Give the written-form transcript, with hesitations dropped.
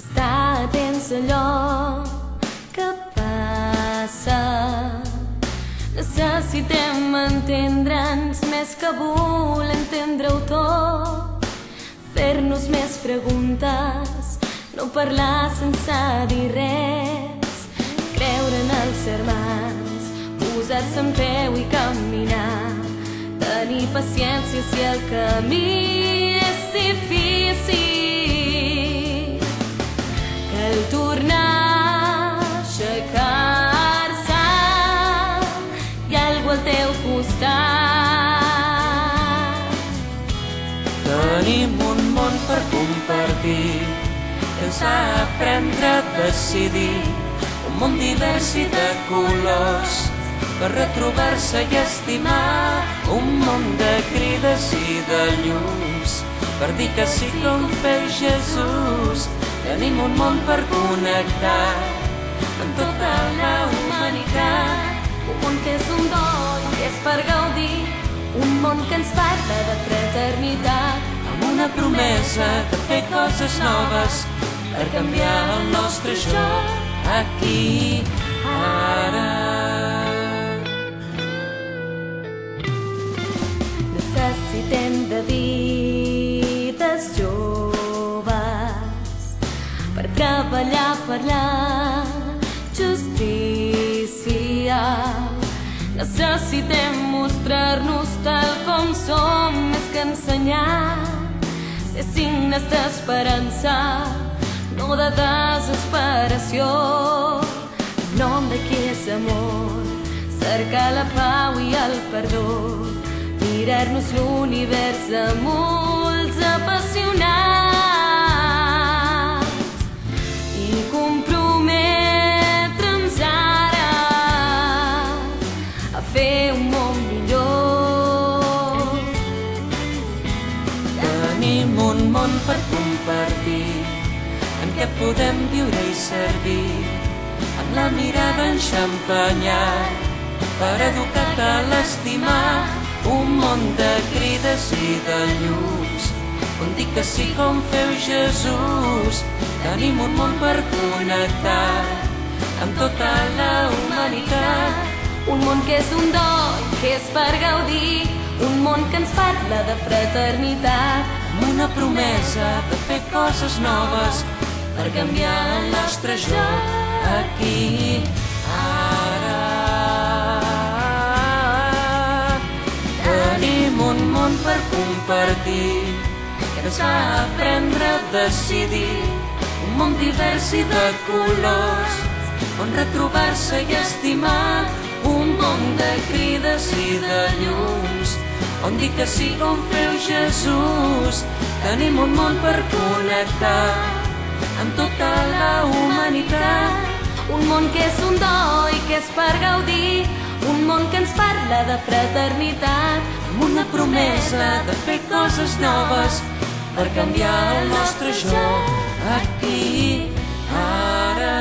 Estar atents a allò que passa. Necessitem entendre'ns més que voler entendre-ho tot, fer-nos més preguntes, no parlar sense dir res, creure en els germans, posar-se en peu i caminar, tenir paciència si el camí és difícil, que el tornar a aixecar-se hi ha algú al teu costat. Tenim un món per compartir, que ens fa aprendre a decidir, un món divers i de colors, per retrobar-se i estimar, un món de crides i de llums, per dir que sí com feu Jesús. Tenim un món per connectar amb tota la humanitat, un món que és un do i que és per gaudir, un món que ens parla de fraternitat, amb una promesa de fer coses noves, per canviar el nostre jo aquí, ara. Necessitem de vides joves per treballar per la justícia. Necessitem mostrar-nos tal com som, més que ensenyar, ser signes d'esperança, no de desesperació. El nom de qui és amor, cercar la pau i el perdó, mirar-nos l'univers amb ulls apassionats i comprometre'ns ara a fer un món millor. Tenim un món per compartir, en què podem viure i servir, amb la mirada enxampanyar, per educar a l'estimar, un món de crides i de llums, on dir que sí com feu Jesús. Tenim un món per connectar amb tota la humanitat, un món que és un do i que és per gaudir, un món que ens parla de fraternitat, amb una promesa de fer coses noves, per canviar el nostre jo aquí, ara. Tenim un món per compartir, que ens fa aprendre a decidir, un món divers i de colors, on retrobar-se i estimar, un món de crides i de llums, on dir que sí com feu Jesús. Tenim un món per connectar amb tota la humanitat, un món que és un do i que és per gaudir, un món que ens parla de fraternitat, amb una promesa de fer coses noves, per canviar el nostre jo aquí, ara.